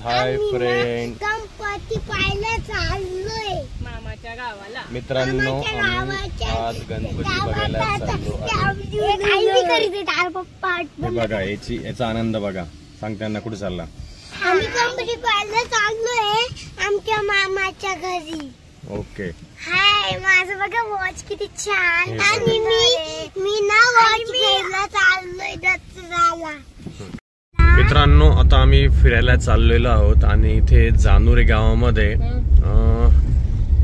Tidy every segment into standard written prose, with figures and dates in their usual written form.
Hi friend, Ganpati पाहायला चाललोय मामाच्या गावाला. मित्रांनो आज गणपती बघायला चाललो. हे बघा याचा आनंद बघा. सांग त्यांना कुठे चालला. आम्ही गणपती पाहायला चाललोय आमच्या मामाच्या घरी. ओके. हाय, माझं बघा वॉच किती छान. आणि मी ना वॉच घ्यायला चाललोय दसऱ्याला. मित्रांनो आता आम्ही फिरायला चाललेलो आहोत आणि इथे जानोरी गावामध्ये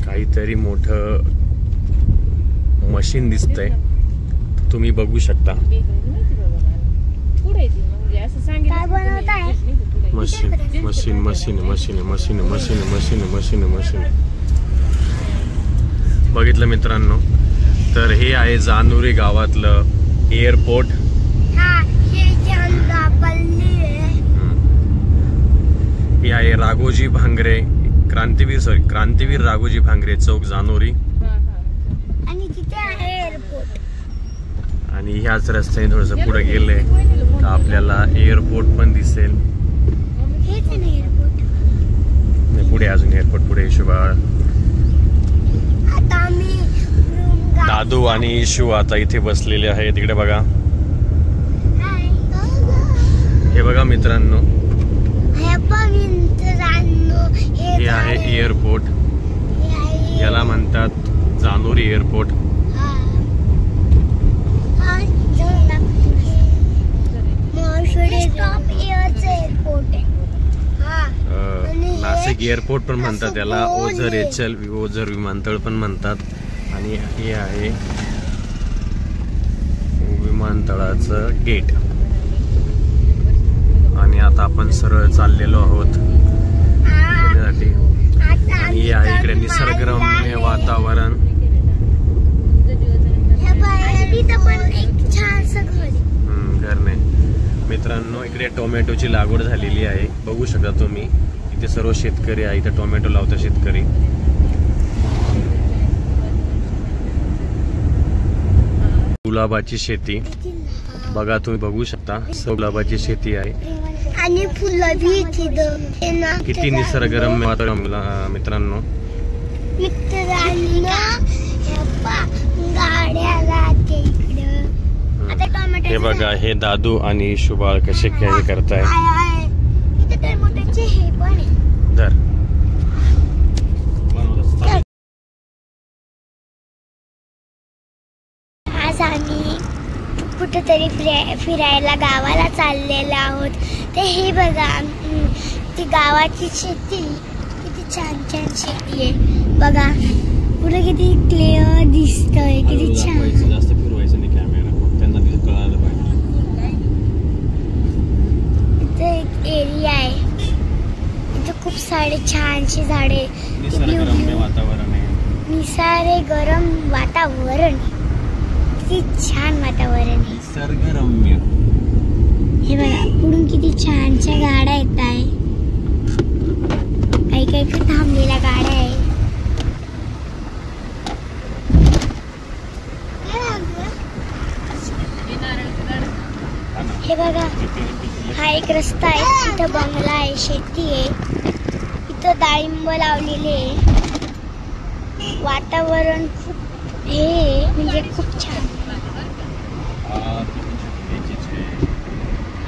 काहीतरी मोठं मशीन दिसतंय, तुम्ही बघू शकता. काय बनवताय? Machine machine machine machine machine machine machine machine machine बघितलं मित्रांनो. तर हे आहे जानोरी गावातलं एअरपोर्ट. हे आहे राघोजी भांगरे क्रांतीवीर राघोजी भांगरे चौक जानोरी. आणि तिथे आहे एअरपोर्ट. आणि ह्याच रस्त्याने थोडस पुढे गेले तर आपल्याला एअरपोर्ट पण दिसेल. हेच आहे ना एअरपोर्ट. पुढे अजून एअरपोर्ट पुढे. शुभा, आता आम्ही दादू आणि इशू आता इथे बसलेले आहे. तिकडे बघा. हे बघा मित्रांनो, हे आहे एअरपोर्ट. याला म्हणतात जानोरी एअरपोर्ट. नाशिक एअरपोर्ट पण म्हणतात याला. ओझर विमानतळ पण म्हणतात. आणि हे आहे विमानतळाचं गेट. आणि आता आपण सरळ चाललेलो आहोत फिरण्यासाठी. आणि हे आहे इकडे निसर्गरम्य वातावरण. घर नाही मित्रांनो. इकडे टोमॅटोची लागवड झालेली आहे, बघू शकता तुम्ही. इथे सर्व शेतकरी आहे, इथे टोमॅटो लावतात शेतकरी. गुलाबाची शेती बघा, तुम्ही बघू शकता. गुलाबाची शेती आहे आणि फुलं भी. किती निसर्गरम्य वातावरण मित्रांनो. हे बघा, हे दादू आणि शुभाळ कसे काय करताय. धर. आज आम्ही कुठेतरी फिरायला गावाला चाललेलो आहोत. ते हे बघा, ती गावाची शेती किती छान छान शेती आहे बघा. पुढे किती क्लिअर दिसतंय, किती छान. जास्त फिरवायचं नाही कॅमेरा, त्यांना कळालं पाहिजे. इथे एक एरिया आहे, इथे खूप सारे छानशी झाडे. निसर्गरम्य वातावरण आहे. निसारे गरम वातावरण, किती छान वातावरण आहे. निसर्गरम्य. हे बघा, पुढून किती छानशा गाड्या येत आहे. काही काही थांबलेल्या गाड्या आहे. हे बघा, हा एक रस्ता आहे. इथं बंगला आहे, शेती आहे. इथं डाळिंब लावलेले आहे. वातावरण खूप हे म्हणजे खूप छान.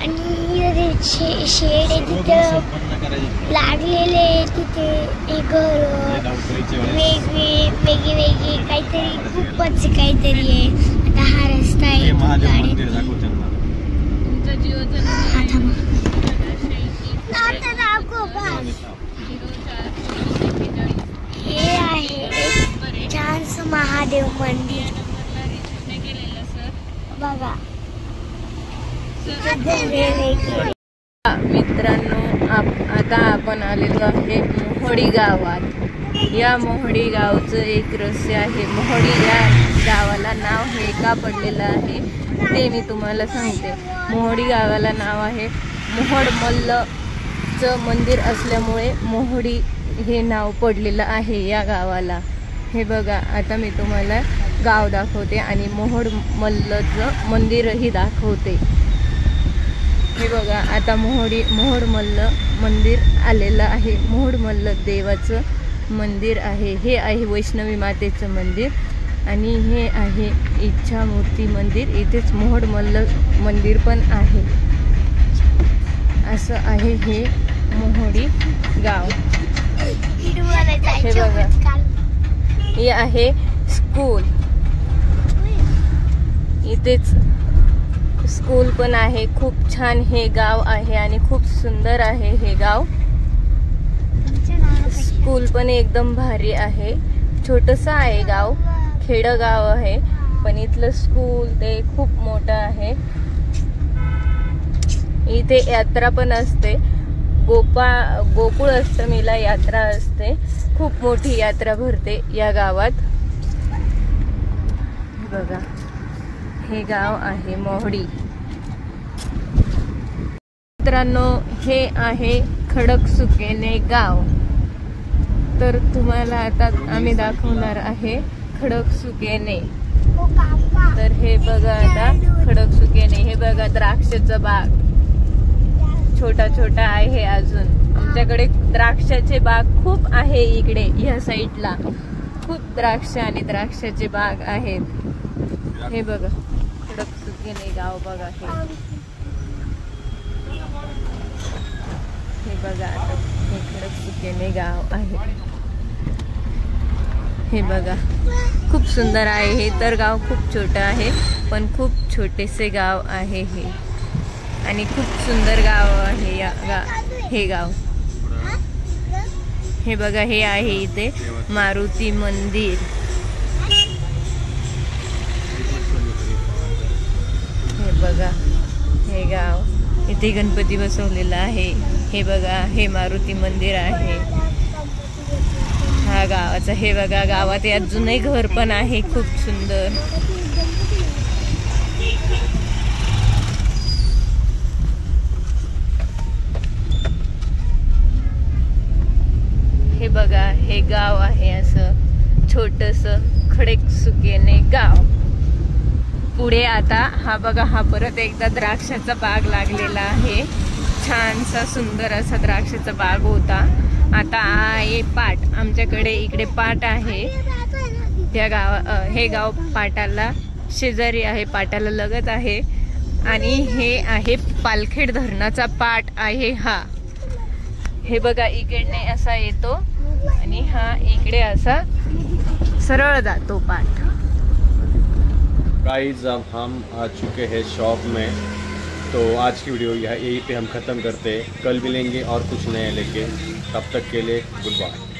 आणि शेड आहे तिथं लागलेले. तिथे एक घर वेगळी काहीतरी खूपच काहीतरी आहे. आता हा रस्ता आहे. हे आहे एक छानसं महादेव मंदिर बघा. मित्रांनो, आता आपण आलेलो आहे मोहोडी गावात. या मोहोडी गावचं एक रहस्य आहे. मोहोडी या गावाला नाव हे का पडलेलं आहे ते मी तुम्हाला सांगते. मोहोडी गावाला नाव आहे मोहोड मल्लचं मंदिर असल्यामुळे मोहोडी हे नाव पडलेलं आहे या गावाला. हे बघा, आता मी तुम्हाला गाव दाखवते आणि मोहोड मल्लचं मंदिरही दाखवते. हे बघा आता मोहोडमल्ल मंदिर आलेलं आहे. मोहोडमल्ल देवाचं मंदिर आहे. हे आहे वैष्णवी मातेचं मंदिर आणि हे आहे इच्छामूर्ती मंदिर. इथेच मोहोडमल्ल मंदिर पण आहे. असं आहे हे मोहोडी गाव. हे बघा हे आहे स्कूल. इथेच स्कूल पण आहे. खूप छान हे गाव आहे आणि खूप सुंदर आहे हे गाव. स्कूल पण एकदम भारी आहे. छोटंसं आहे गाव, खेडगाव आहे, पण इथलं स्कूल ते खूप मोठं आहे. इथे यात्रा पण असते. गोकुळ अष्टमीला यात्रा असते. खूप मोठी यात्रा भरते या गावात. बघा हे गाव आहे मोहोडी. मित्रांनो हे आहे खडकसुकेने गाव. तर तुम्हाला आता आम्ही दाखवणार आहे खडकसुकेने. तर हे बघा आता खडकसुकेने. हे बघा द्राक्षाचा बाग छोटा छोटा आहे. अजून आमच्याकडे द्राक्षाचे बाग खूप आहे. इकडे ह्या साईडला खूप द्राक्ष आणि द्राक्षाचे बाग आहेत. हे बघा खडकसुकेने गाव. बघा हे बघा आता हे खडकसुकेने गाव आहे. हे बघा खूप सुंदर आहे. हे तर गाव खूप छोटं आहे, पण खूप छोटेसे गाव आहे हे आणि खूप सुंदर गाव आहे हे गाव. हे बघा हे आहे इथे मारुती मंदिर. हे बघा हे गाव. इथे गणपती बसवलेला आहे. हे बघा हे मारुती मंदिर आहे हा गावाचा. हे बघा गावात अजूनही घर पण आहे खूप सुंदर. हे बघा हे गाव आहे असं छोटंसं खडकसुकेने गाव. पुढे आता हा बघा हा परत एकदा द्राक्षाचा बाग लागलेला आहे. छानसा सुंदर असा द्राक्षाचा बाग होता. आता आहे पाट. आमच्याकडे इकडे पाट आहे. त्या हे गाव पाटाला शेजारी आहे, पाटाला लगत आहे. आणि हे आहे पालखेड धरणाचा पाट आहे हा. हे बघा इकडने असा येतो आणि हा इकडे असा सरळ जातो पाट. गाइस अब हम आ चुके हैं शॉप में, तो आज की वीडियो यहीं पे हम ख़त्म करते हैं. कल मिलेंगे और कुछ नया लेके. तब तक के लिए गुड बाय.